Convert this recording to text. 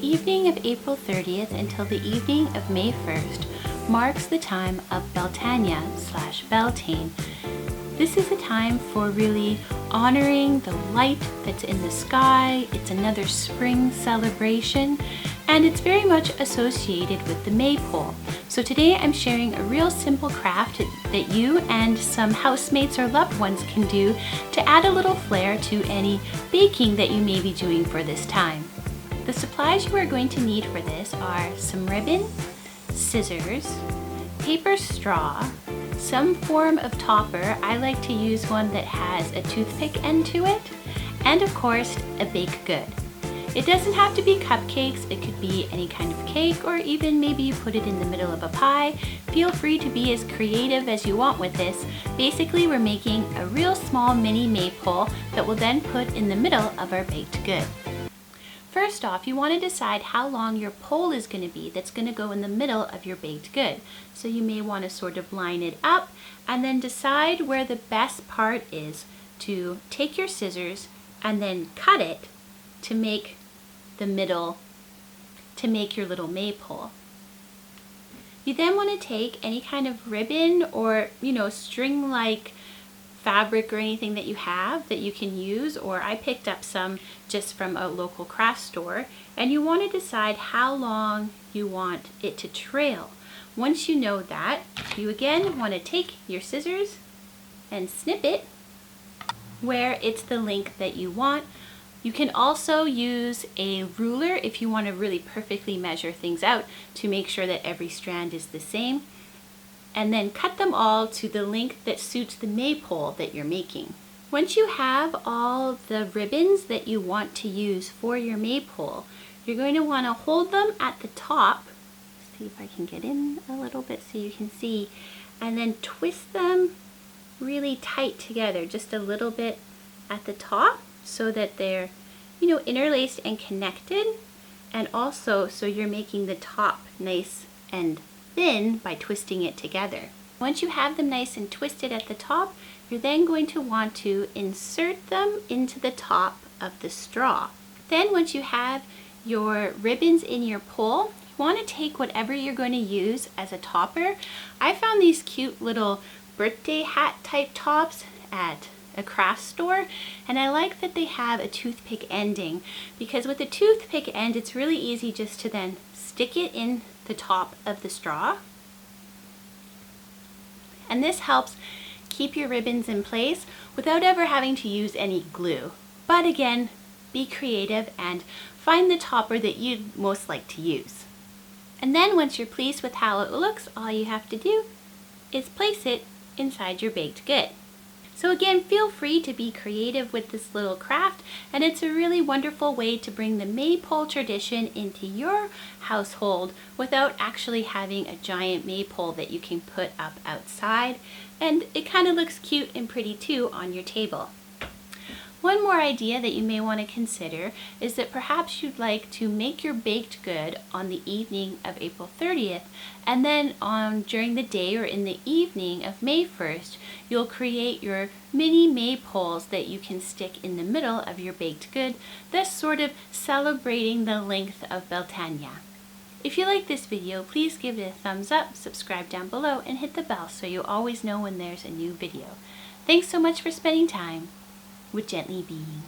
The evening of April 30th until the evening of May 1st marks the time of Beltane/Beltane. This is a time for really honoring the light that's in the sky. It's another spring celebration, and it's very much associated with the Maypole. So today I'm sharing a real simple craft that you and some housemates or loved ones can do to add a little flair to any baking that you may be doing for this time. The supplies you are going to need for this are some ribbon, scissors, paper straw, some form of topper. I like to use one that has a toothpick end to it, and of course a baked good. It doesn't have to be cupcakes, it could be any kind of cake, or even maybe you put it in the middle of a pie. Feel free to be as creative as you want with this. Basically, we're making a real small mini maypole that we'll then put in the middle of our baked good. First off, you want to decide how long your pole is going to be that's going to go in the middle of your baked good. So you may want to sort of line it up and then decide where the best part is to take your scissors and then cut it to make the middle, to make your little maypole. You then want to take any kind of ribbon or, string-like fabric or anything that you have that you can use, or I picked up some just from a local craft store, and you want to decide how long you want it to trail. Once you know that, you again want to take your scissors and snip it where it's the length that you want. You can also use a ruler if you want to really perfectly measure things out to make sure that every strand is the same, and then cut them all to the length that suits the maypole that you're making. Once you have all the ribbons that you want to use for your maypole, you're going to want to hold them at the top. See if I can get in a little bit so you can see, and then twist them really tight together, just a little bit at the top so that they're, interlaced and connected, and also so you're making the top nice and thin by twisting it together. Once you have them nice and twisted at the top, you're then going to want to insert them into the top of the straw. Then once you have your ribbons in your pole, you want to take whatever you're going to use as a topper. I found these cute little birthday hat type tops at a craft store, and I like that they have a toothpick ending, because with a toothpick end it's really easy just to then stick it in the top of the straw, and this helps keep your ribbons in place without ever having to use any glue. But again, be creative and find the topper that you'd most like to use. And then once you're pleased with how it looks, all you have to do is place it inside your baked good. So again, feel free to be creative with this little craft, and it's a really wonderful way to bring the maypole tradition into your household without actually having a giant maypole that you can put up outside, and it kind of looks cute and pretty too on your table. One more idea that you may want to consider is that perhaps you'd like to make your baked good on the evening of April 30th, and then during the day or in the evening of May 1st, you'll create your mini maypoles that you can stick in the middle of your baked good, thus sort of celebrating the length of Beltane. If you like this video, please give it a thumbs up, subscribe down below, and hit the bell so you always know when there's a new video. Thanks so much for spending time with Gently Being.